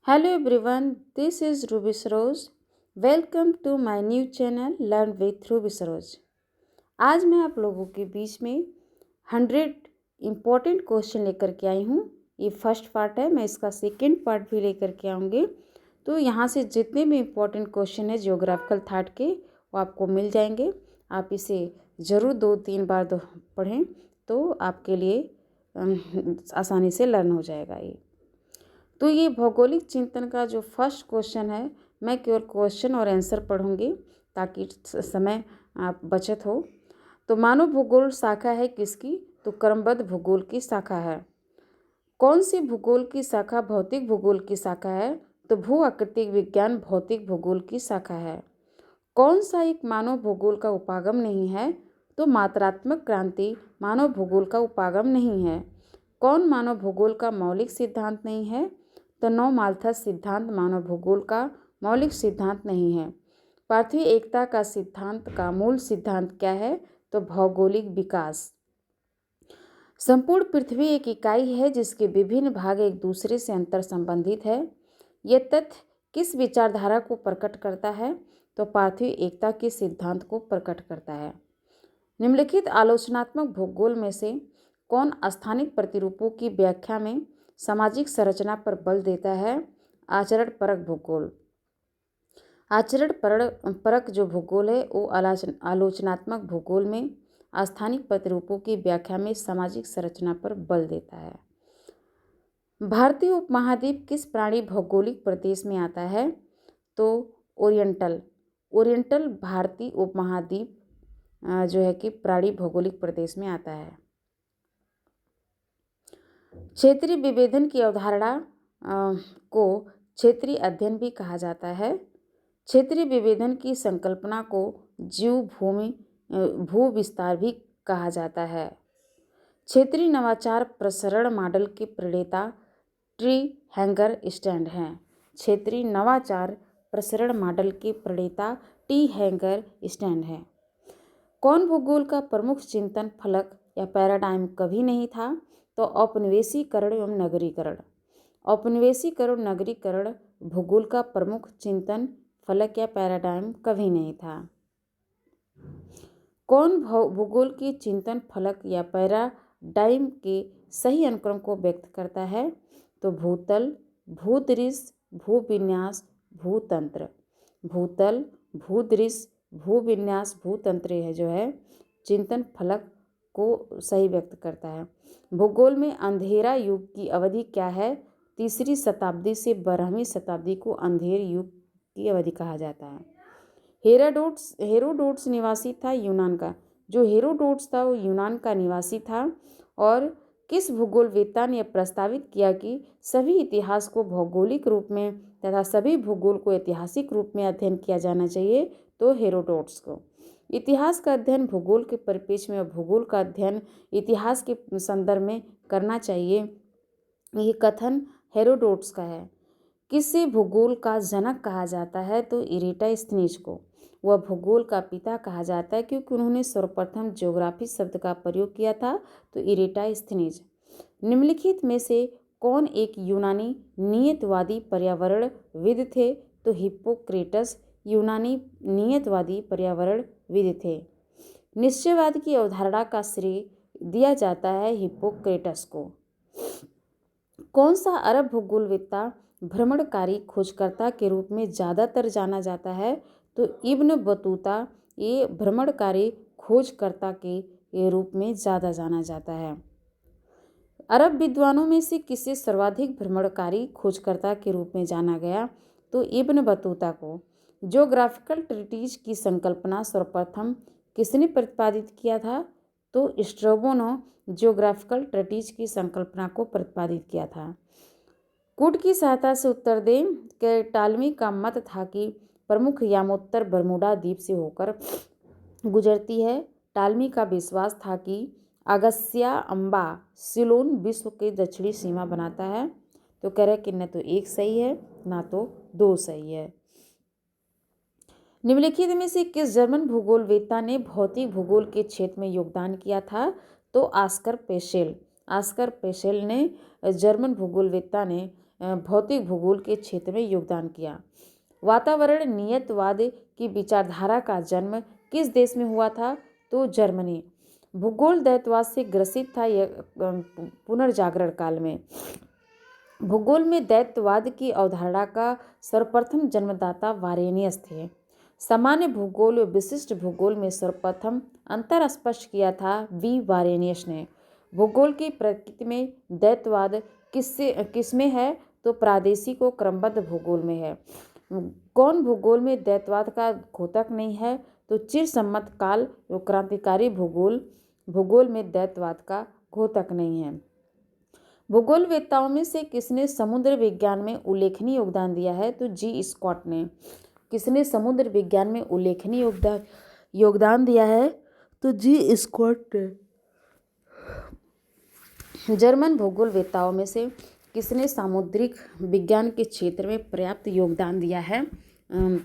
Hello everyone, this is Ruby Saroj. Welcome to my new channel learn with Ruby Saroj. आज मैं आप लोगों के बीच में 100 इम्पॉर्टेंट क्वेश्चन लेकर के आई हूँ। ये फर्स्ट पार्ट है, मैं इसका सेकंड पार्ट भी लेकर के आऊँगी। तो यहाँ से जितने भी इम्पॉर्टेंट क्वेश्चन है जियोग्राफिकल थॉट के वो आपको मिल जाएंगे। आप इसे ज़रूर 2-3 बार पढ़ें तो आपके लिए आसानी से लर्न हो जाएगा ये। तो ये भौगोलिक चिंतन का जो फर्स्ट क्वेश्चन है, मैं केवल क्वेश्चन और आंसर पढ़ूंगी ताकि समय आप बचत हो। तो मानव भूगोल शाखा है किसकी? तो क्रमबद्ध भूगोल की शाखा है। कौन सी भूगोल की शाखा भौतिक भूगोल की शाखा है? तो भू आकृतिक विज्ञान भौतिक भूगोल की शाखा है। कौन सा एक मानव भूगोल का उपागम नहीं है? तो मात्रात्मक क्रांति मानव भूगोल का उपागम नहीं है। कौन मानव भूगोल का मौलिक सिद्धांत नहीं है? तो नौ माल्थस सिद्धांत मानव भूगोल का मौलिक सिद्धांत नहीं है। पृथ्वी एकता का सिद्धांत का मूल सिद्धांत क्या है? तो भौगोलिक विकास। संपूर्ण पृथ्वी एक इकाई है जिसके विभिन्न भाग एक दूसरे से अंतर संबंधित है। यह तथ्य किस विचारधारा को प्रकट करता है? तो पृथ्वी एकता के सिद्धांत को प्रकट करता है। निम्नलिखित आलोचनात्मक भूगोल में से कौन स्थानिक प्रतिरूपों की व्याख्या में सामाजिक संरचना पर बल देता है? आचरण परक भूगोल। आचरण परक जो भूगोल है वो आलोचनात्मक भूगोल में स्थानिक प्रतिरूपों की व्याख्या में सामाजिक संरचना पर बल देता है। भारतीय उपमहाद्वीप किस प्राणी भौगोलिक प्रदेश में आता है? तो ओरिएंटल भारतीय उपमहाद्वीप जो है कि प्राणी भौगोलिक प्रदेश में आता है। क्षेत्रीय विभेदन की अवधारणा को क्षेत्रीय अध्ययन भी कहा जाता है। क्षेत्रीय विभेदन की संकल्पना को भू विस्तार भी कहा जाता है। क्षेत्रीय नवाचार प्रसरण मॉडल के प्रणेता ट्री हैंगर स्टैंड हैं। क्षेत्रीय नवाचार प्रसरण मॉडल के प्रणेता टी हैंगर स्टैंड हैं। कौन भूगोल का प्रमुख चिंतन फलक या पैराडाइम कभी नहीं था? तो औपनिवेशीकरण एवं नगरीकरण। औपनिवेशीकरण नगरीकरण भूगोल का प्रमुख चिंतन फलक या पैराडाइम कभी नहीं था। कौन भूगोल के चिंतन फलक या पैराडाइम के सही अनुक्रम को व्यक्त करता है? तो भूतल, भूदृश्य, भूविन्यास, भूतंत्र। भूतल, भूदृश्य, भूविन्यास, भूतंत्र है जो है चिंतन फलक को सही व्यक्त करता है। भूगोल में अंधेरा युग की अवधि क्या है? 3री शताब्दी से 12वीं शताब्दी को अंधेर युग की अवधि कहा जाता है। हेरोडोट्स निवासी था यूनान का। जो हेरोडोट्स था वो यूनान का निवासी था। और किस भूगोलवेत्ता ने प्रस्तावित किया कि सभी इतिहास को भौगोलिक रूप में तथा सभी भूगोल को ऐतिहासिक रूप में अध्ययन किया जाना चाहिए? तो हेरोडोट्स को। इतिहास का अध्ययन भूगोल के परिप्रेक्ष्य में और भूगोल का अध्ययन इतिहास के संदर्भ में करना चाहिए, ये कथन हेरोडोट्स का है। किसे भूगोल का जनक कहा जाता है? तो इरेटास्थनीज को। वह भूगोल का पिता कहा जाता है क्योंकि उन्होंने सर्वप्रथम ज्योग्राफी शब्द का प्रयोग किया था। तो इरेटास्थनीज। निम्नलिखित में से कौन एक यूनानी नियतवादी पर्यावरणविद थे? तो हिप्पोक्रेटस यूनानी नियतवादी पर्यावरणविद थे। निश्चयवाद की अवधारणा का श्रेय दिया जाता है हिप्पोक्रेटस को। कौन सा अरब भूगोलवेत्ता भ्रमणकारी खोजकर्ता के रूप में ज़्यादातर जाना जाता है? तो इब्न बतूता ये भ्रमणकारी खोजकर्ता के रूप में ज़्यादा जाना जाता है। अरब विद्वानों में से किसे सर्वाधिक भ्रमणकारी खोजकर्ता के रूप में जाना गया? तो इब्न बतूता को। ज्योग्राफिकल ट्रीटीज की संकल्पना सर्वप्रथम किसने प्रतिपादित किया था? तो स्ट्रैबो ने ज्योग्राफिकल ट्रीटीज की संकल्पना को प्रतिपादित किया था। कूट की सहायता से उत्तर दें कि टालमी का मत था कि प्रमुख यामोत्तर बरमूडा द्वीप से होकर गुजरती है। टालमी का विश्वास था कि अगस्त्या अम्बा सिलोन विश्व की दक्षिणी सीमा बनाता है। तो कह रहे कि न तो एक सही है ना तो 2 सही है। निम्नलिखित में से किस जर्मन भूगोलवेत्ता ने भौतिक भूगोल के क्षेत्र में योगदान किया था? तो ऑस्कर पेशेल। ऑस्कर पेशेल ने जर्मन भूगोलवेत्ता ने भौतिक भूगोल के क्षेत्र में योगदान किया। वातावरण नियतवाद की विचारधारा का जन्म किस देश में हुआ था? तो जर्मनी। भूगोल दैत्यवाद से ग्रसित था यह पुनर्जागरण काल में। भूगोल में दैत्यवाद की अवधारणा का सर्वप्रथम जन्मदाता वारेनियस थे। सामान्य भूगोल व विशिष्ट भूगोल में सर्वप्रथम अंतर स्पष्ट किया था वारेनियस ने। भूगोल की प्रकृति में दैत्यवाद किसमें है? तो प्रादेशिक व क्रमबद्ध भूगोल में है। कौन भूगोल में दैत्यवाद का घोतक नहीं है? तो चिरसम्मत काल व क्रांतिकारी भूगोल में दैत्यवाद का घोतक नहीं है। भूगोलवेत्ताओं में से किसने समुद्र विज्ञान में उल्लेखनीय योगदान दिया है? तो जी स्कॉट ने। किसने समुद्र विज्ञान में उल्लेखनीय योगदान दिया है? तो जी स्कॉट ने। जर्मन भूगोलवेत्ताओं में से किसने सामुद्रिक विज्ञान के क्षेत्र में पर्याप्त योगदान दिया है?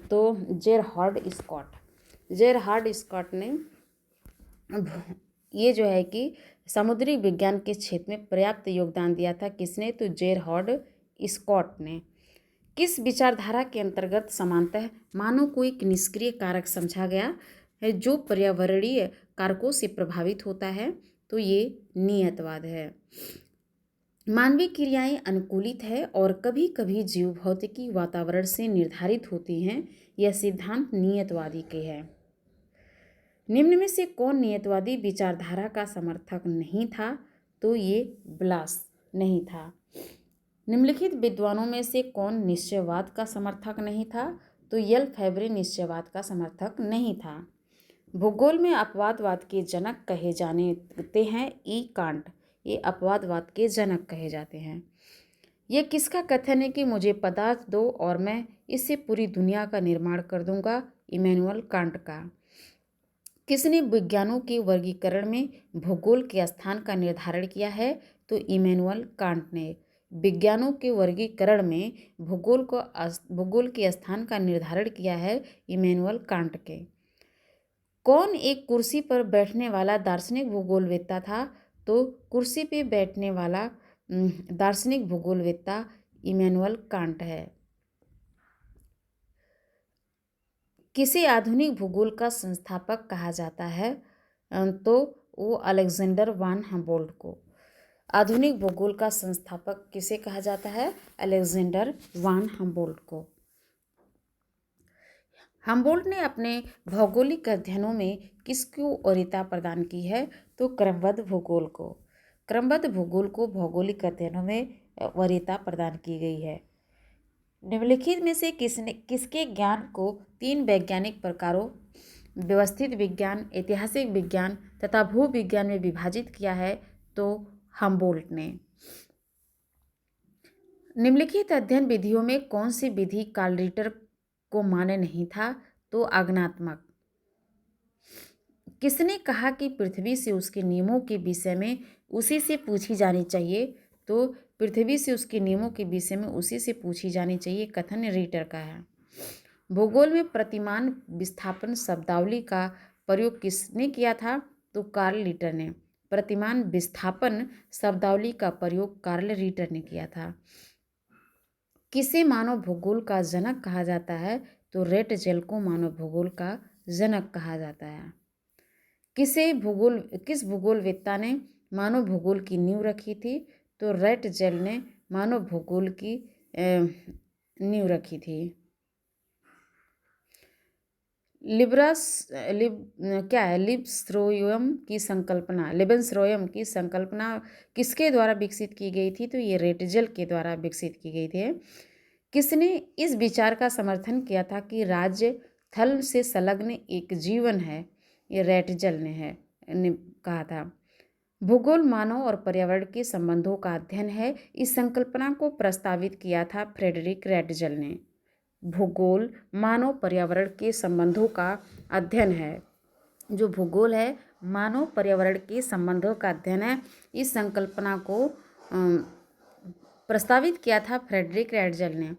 तो जेरहार्ड स्कॉट ने ये जो है कि समुद्री विज्ञान के क्षेत्र में पर्याप्त योगदान दिया था। किसने? तो जेरहार्ड स्कॉट ने। किस विचारधारा के अंतर्गत समानतः मानव को एक निष्क्रिय कारक समझा गया है जो पर्यावरणीय कारकों से प्रभावित होता है? तो ये नियतवाद है। मानवीय क्रियाएं अनुकूलित है और कभी कभी जीव भौतिकी वातावरण से निर्धारित होती हैं। यह सिद्धांत नियतवादी के है। निम्न में से कौन नियतवादी विचारधारा का समर्थक नहीं था? तो ये ब्लास नहीं था। निम्नलिखित विद्वानों में से कौन निश्चयवाद का समर्थक नहीं था? तो यल फैब्रे निश्चयवाद का समर्थक नहीं था। भूगोल में अपवादवाद के जनक कहे जाते हैं ई कांट। ये अपवादवाद के जनक कहे जाते हैं। यह किसका कथन है कि मुझे पदार्थ दो और मैं इससे पूरी दुनिया का निर्माण कर दूंगा? इमैनुअल कांट का। किसने विज्ञानों के वर्गीकरण में भूगोल के स्थान का निर्धारण किया है? तो इमैनुअल कांट ने। विज्ञानों के वर्गीकरण में भूगोल के स्थान का निर्धारण किया है इमैनुअल कांट के। कौन एक कुर्सी पर बैठने वाला दार्शनिक भूगोलवेत्ता था? तो कुर्सी पे बैठने वाला दार्शनिक भूगोलवेत्ता इमैनुअल कांट है। किसे आधुनिक भूगोल का संस्थापक कहा जाता है? तो वो अलेक्जेंडर वान हम्बोल्ट को। आधुनिक भूगोल का संस्थापक किसे कहा जाता है? अलेक्जेंडर वान हम्बोल्ट को। हम्बोल्ट ने अपने भौगोलिक अध्ययनों में किसको वरीयता प्रदान की है? तो क्रमबद्ध भूगोल को। क्रमबद्ध भूगोल को भौगोलिक अध्ययनों में वरीयता प्रदान की गई है। निम्नलिखित में से किसके ज्ञान को 3 वैज्ञानिक प्रकारों व्यवस्थित विज्ञान, ऐतिहासिक विज्ञान तथा भूविज्ञान में विभाजित किया है? तो हम्बोल्ट ने। निम्नलिखित अध्ययन विधियों में कौन सी विधि कार्ल रिटर को मान्य नहीं था? तो आगमनात्मक। किसने कहा कि पृथ्वी से उसके नियमों के विषय में उसी से पूछी जानी चाहिए? तो पृथ्वी से उसके नियमों के विषय में उसी से पूछी जानी चाहिए कथन रीटर का है। भूगोल में प्रतिमान विस्थापन शब्दावली का प्रयोग किसने किया था? तो कार्ल रिटर ने। प्रतिमान विस्थापन शब्दावली का प्रयोग कार्ल रिटर ने किया था। किसे मानव भूगोल का जनक कहा जाता है? तो रेटजेल को मानव भूगोल का जनक कहा जाता है। किस भूगोलवेत्ता ने मानव भूगोल की नींव रखी थी? तो रेटजेल ने मानव भूगोल की नींव रखी थी। लेबेंसरोयम की संकल्पना किसके द्वारा विकसित की गई थी? तो ये रेटजेल के द्वारा विकसित की गई थी। किसने इस विचार का समर्थन किया था कि राज्य थल से संलग्न एक जीवन है? ये रेटजेल ने कहा था। भूगोल मानव और पर्यावरण के संबंधों का अध्ययन है। इस संकल्पना को प्रस्तावित किया था फ्रेडरिक रेटजेल ने। भूगोल मानव पर्यावरण के संबंधों का अध्ययन है। जो भूगोल है मानव पर्यावरण के संबंधों का अध्ययन है। इस संकल्पना को प्रस्तावित किया था फ्रेडरिक रेटजेल ने।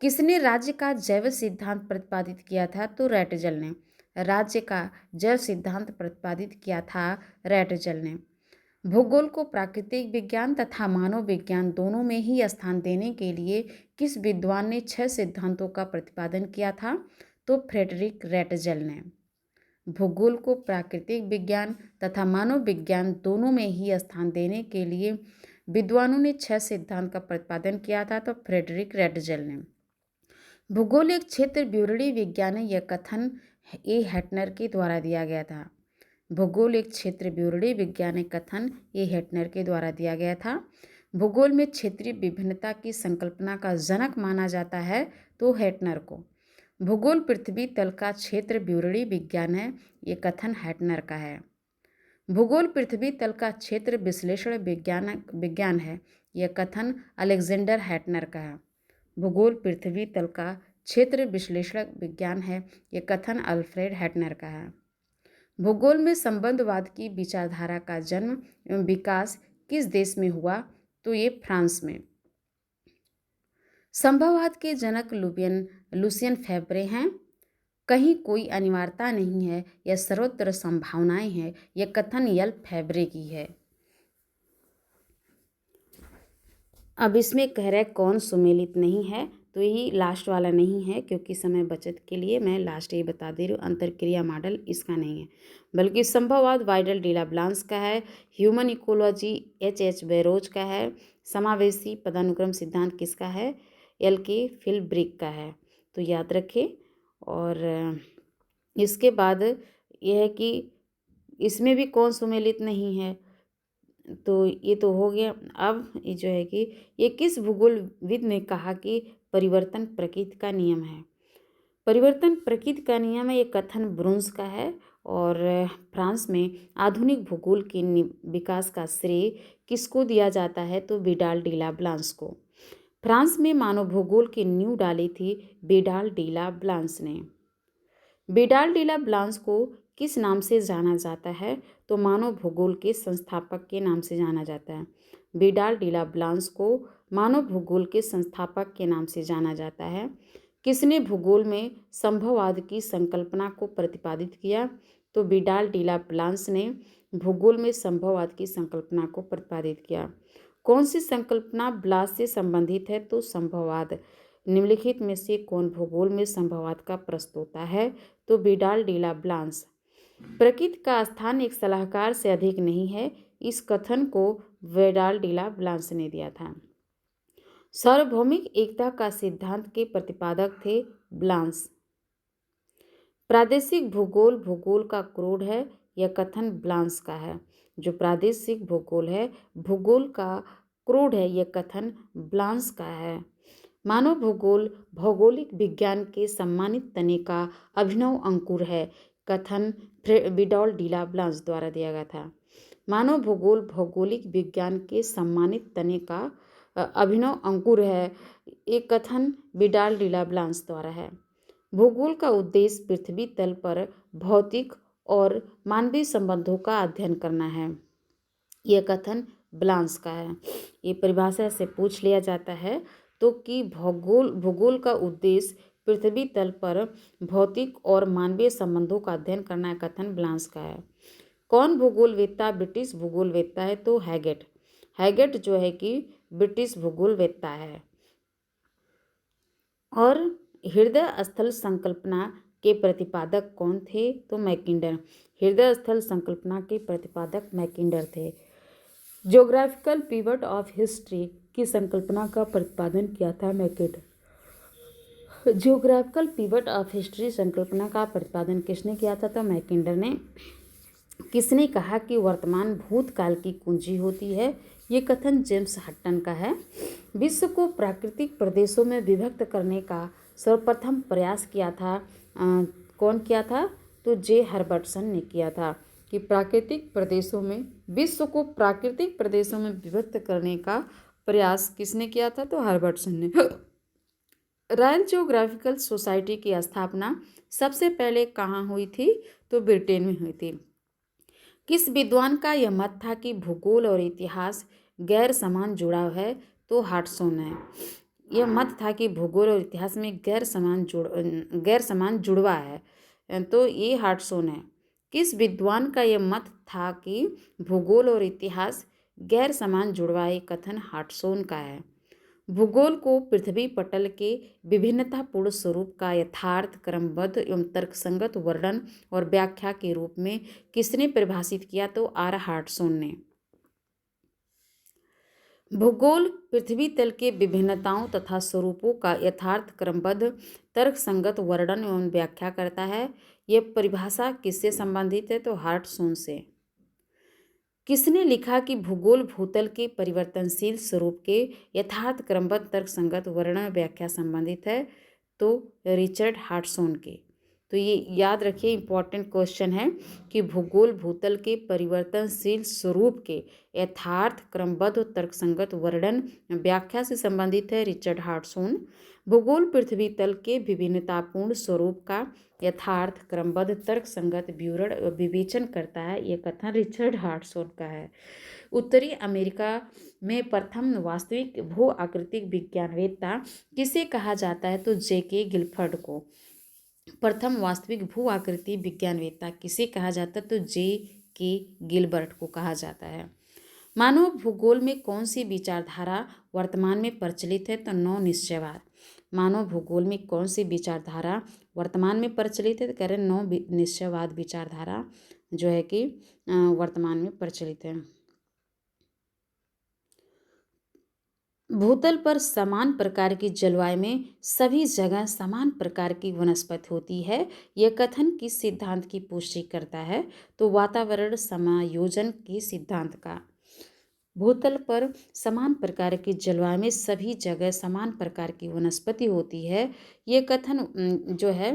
किसने राज्य का जैव सिद्धांत प्रतिपादित किया था? तो रेटजेल ने। राज्य का जैव सिद्धांत प्रतिपादित किया था रेटजेल ने। भूगोल को प्राकृतिक विज्ञान तथा मानव विज्ञान दोनों में ही स्थान देने के लिए किस विद्वान ने 6 सिद्धांतों का प्रतिपादन किया था? तो फ्रेडरिक रेटजल ने। भूगोल को प्राकृतिक विज्ञान तथा मानव विज्ञान दोनों में ही स्थान देने के लिए विद्वानों ने 6 सिद्धांत का प्रतिपादन किया था, तो फ्रेडरिक रेटजल ने। भूगोल एक क्षेत्र विवरणीय विज्ञान है, यह कथन ए हेटनर के द्वारा दिया गया था। भूगोल एक क्षेत्र विवरणीय विज्ञान है, कथन ए हेटनर के द्वारा दिया गया था। भूगोल में क्षेत्रीय विभिन्नता की संकल्पना का जनक माना जाता है, तो हेटनर को। भूगोल पृथ्वी तल का क्षेत्र विवरणीय विज्ञान है, ये कथन हेटनर का है। भूगोल पृथ्वी तल का क्षेत्र विश्लेषण विज्ञान है, यह कथन अलेक्जेंडर हेटनर का है। भूगोल पृथ्वी तल का क्षेत्र विश्लेषण विज्ञान है, यह कथन अल्फ्रेड हेटनर का है। भूगोल में संबंधवाद की विचारधारा का जन्म एवं विकास किस देश में हुआ? तो ये फ्रांस में। संभववाद के जनक लुसियन फेब्रे हैं। कहीं कोई अनिवार्यता नहीं है, यह सर्वत्र संभावनाएं हैं, यह कथन यल फेब्रे की है। अब इसमें कह रहे कौन सुमेलित नहीं है, तो यही लास्ट वाला नहीं है, क्योंकि समय बचत के लिए मैं लास्ट ये बता दे रही हूँ। अंतरक्रिया मॉडल इसका नहीं है, बल्कि संभववाद वाइडल डी लाब्लांस का है। ह्यूमन इकोलॉजी एच बैरोज का है। समावेशी पदानुक्रम सिद्धांत किसका है? एल के फिलब्रिक का है, तो याद रखें। और इसके बाद यह है कि इसमें भी कौन सुमेलित नहीं है, तो ये तो हो गया। अब ये जो है कि ये किस भूगोलविद ने कहा कि परिवर्तन प्रकृति का नियम है? परिवर्तन प्रकृति का नियम है, ये कथन ब्रुन्स का है। और फ्रांस में आधुनिक भूगोल के विकास का श्रेय किसको दिया जाता है? तो विडाल डी लाब्लांस को। फ्रांस में मानव भूगोल की नींव डाली थी विडाल डी लाब्लांस ने। विडाल डी लाब्लांस को किस नाम से जाना जाता है? तो मानव भूगोल के संस्थापक के नाम से जाना जाता है। विडाल डी लाब्लांस को मानव भूगोल के संस्थापक के नाम से जाना जाता है। किसने भूगोल में संभववाद की संकल्पना को प्रतिपादित किया? तो विडाल डी लाब्लांस ने भूगोल में संभववाद की संकल्पना को प्रतिपादित किया। कौन सी संकल्पना ब्लास से संबंधित है? तो संभववाद। निम्नलिखित में से कौन भूगोल में संभववाद का प्रस्तोता है? तो विडाल डी लाब्लांस। प्रकृति का स्थान एक सलाहकार से अधिक नहीं है, इस कथन को विडाल डी लाब्लांस ने दिया था। सार्वभौमिक एकता का सिद्धांत के प्रतिपादक थे ब्लांस। प्रादेशिक भूगोल का क्रोध है, यह कथन ब्लांस का है। जो प्रादेशिक भूगोल है, भूगोल का क्रोध है, यह कथन ब्लांस का है। मानव भूगोल भौगोलिक विज्ञान के सम्मानित तने का अभिनव अंकुर है, कथन विडाल डी लाब्लांस द्वारा दिया गया था। मानव भूगोल भौगोलिक विज्ञान के सम्मानित तने का अभिनव अंकुर है, एक कथन विडाल डी लाब्लांस द्वारा है। भूगोल का उद्देश्य पृथ्वी तल पर भौतिक और मानवीय संबंधों का अध्ययन करना है, यह कथन ब्लांस का है। ये परिभाषा से पूछ लिया जाता है तो कि भूगोल का उद्देश्य पृथ्वी तल पर भौतिक और मानवीय संबंधों का अध्ययन करना है, कथन ब्लांस का है। कौन भूगोलवेत्ता ब्रिटिश भूगोलवेत्ता है? तो हैगेट जो है कि ब्रिटिश भूगोलवेत्ता है। और हृदय स्थल संकल्पना के प्रतिपादक कौन थे? तो मैकिंडर। हृदय स्थल संकल्पना के प्रतिपादक मैकिंडर थे। ज्योग्राफिकल पिवट ऑफ हिस्ट्री की संकल्पना का प्रतिपादन किया था Mackinder. Geographical pivot of history संकल्पना का प्रतिपादन किसने किया था? तो मैकिंडर ने। किसने कहा कि वर्तमान भूतकाल की कुंजी होती है? ये कथन जेम्स हट्टन का है। विश्व को प्राकृतिक प्रदेशों में विभक्त करने का सर्वप्रथम प्रयास किया था कौन किया था? तो जे हर्बर्टसन ने किया था कि प्राकृतिक प्रदेशों में विश्व को प्राकृतिक प्रदेशों में विभक्त करने का प्रयास किसने किया था? तो हर्बर्टसन ने। रॉयल जियोग्राफिकल सोसाइटी की स्थापना सबसे पहले कहाँ हुई थी? तो ब्रिटेन में हुई थी। किस विद्वान का यह मत था कि भूगोल और इतिहास गैर समान जुड़ाव है? तो हाटसोन है। यह मत था कि भूगोल और इतिहास में गैर समान जुड़वा है, तो ये हाटसोन है। किस विद्वान का यह मत था कि भूगोल और इतिहास गैर समान जुड़वा? ये कथन हार्टसोन का है। भूगोल को पृथ्वी पटल के विभिन्नतापूर्ण स्वरूप का यथार्थ, क्रमबद्ध एवं तर्कसंगत वर्णन और व्याख्या के रूप में किसने परिभाषित किया? तो आर हार्टसोन ने। भूगोल पृथ्वी तल के विभिन्नताओं तथा स्वरूपों का यथार्थ, क्रमबद्ध, तर्कसंगत वर्णन एवं व्याख्या करता है। यह परिभाषा किससे संबंधित है? तो हार्टसोन से। किसने लिखा कि भूगोल भूतल के परिवर्तनशील स्वरूप के यथार्थ, क्रमबद्ध, तर्कसंगत वर्णन व्याख्या संबंधित है? तो रिचर्ड हार्टसोन के। तो ये याद रखिए, इंपॉर्टेंट क्वेश्चन है कि भूगोल भूतल के परिवर्तनशील स्वरूप के यथार्थ, क्रमबद्ध और तर्कसंगत वर्णन व्याख्या से संबंधित है। रिचर्ड हार्टसोन। भूगोल पृथ्वी तल के विभिन्नतापूर्ण स्वरूप का यथार्थ, क्रमबद्ध, तर्कसंगत विवरण विवेचन करता है। यह कथन रिचर्ड हार्टसोन का है। उत्तरी अमेरिका में प्रथम वास्तविक भू आकृतिक विज्ञानवेत्ता किसे कहा जाता है? तो जेके गिलफर्ड को। प्रथम वास्तविक भू आकृति विज्ञानवेत्ता किसे कहा जाता है? तो जेके गिलबर्ट को कहा जाता है। मानव भूगोल में कौन सी विचारधारा वर्तमान में प्रचलित है? तो नव निश्चयवाद। मानव भूगोल में कौन सी विचारधारा वर्तमान में प्रचलित है? तो कह रहे नव निश्चयवाद विचारधारा जो है कि वर्तमान में प्रचलित है। भूतल पर समान प्रकार की जलवायु में सभी जगह समान प्रकार की वनस्पति होती है। यह कथन किस सिद्धांत की पुष्टि करता है? तो वातावरण समायोजन के सिद्धांत का। भूतल पर समान प्रकार की जलवायु में सभी जगह समान प्रकार की वनस्पति होती है। ये कथन जो है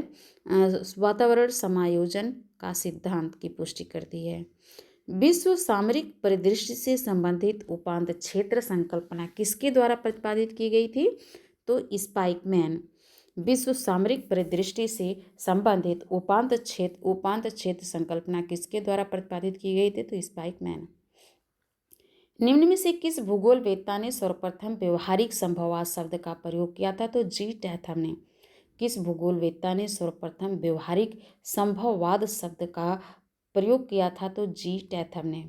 वातावरण समायोजन का सिद्धांत की पुष्टि करती है। विश्व सामरिक परिदृश्य से संबंधित उपांत क्षेत्र संकल्पना किसके द्वारा प्रतिपादित की गई थी? तो स्पाइकमैन। विश्व सामरिक परिदृष्टि से संबंधित उपांत क्षेत्र संकल्पना किसके द्वारा प्रतिपादित की गई थी? तो स्पाइकमैन। निम्न में से किस भूगोलवेत्ता ने सर्वप्रथम व्यवहारिक संभववाद शब्द का प्रयोग किया था? तो जी टैथम ने। किस भूगोलवेत्ता ने सर्वप्रथम व्यवहारिक संभववाद शब्द का प्रयोग किया था? तो जी टैथम ने।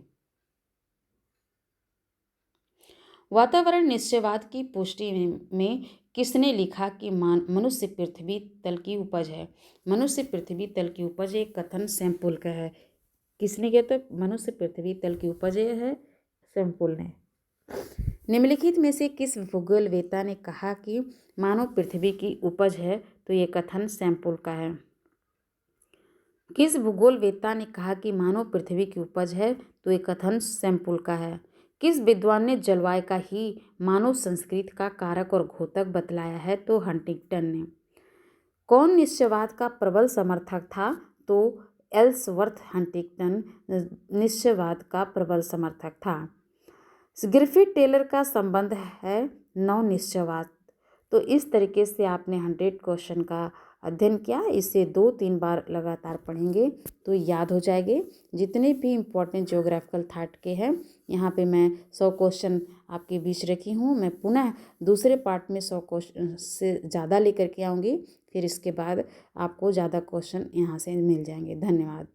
वातावरण निश्चयवाद की पुष्टि में किसने लिखा कि मनुष्य पृथ्वी तल की उपज है? मनुष्य पृथ्वी तल की उपज एक कथन सैंपुल का है। किसने किया? तो मनुष्य पृथ्वी तल की उपज है सैंपुल ने। निम्नलिखित में से किस भूगोलवेत्ता ने कहा कि मानव पृथ्वी की उपज है? तो ये कथन सैंपुल का है। किस भूगोलवेत्ता ने कहा कि मानव पृथ्वी की उपज है? तो ये कथन सैंपुल का है। किस विद्वान ने जलवायु का ही मानव संस्कृति का कारक और घोतक बतलाया है? तो हंटिंगटन ने। कौन निश्चयवाद का प्रबल समर्थक था? तो एल्सवर्थ हंटिंगटन निश्चयवाद का प्रबल समर्थक था। ग्रिफिथ टेलर का संबंध है नव निश्चयवाद। तो इस तरीके से आपने 100 क्वेश्चन का अध्ययन किया। इसे 2-3 बार लगातार पढ़ेंगे तो याद हो जाएंगे। जितने भी इम्पोर्टेंट ज्योग्राफिकल थॉट के हैं यहाँ पे मैं 100 क्वेश्चन आपके बीच रखी हूँ। मैं पुनः दूसरे पार्ट में 100 क्वेश्चन से ज़्यादा लेकर के आऊँगी। फिर इसके बाद आपको ज़्यादा क्वेश्चन यहाँ से मिल जाएंगे। धन्यवाद।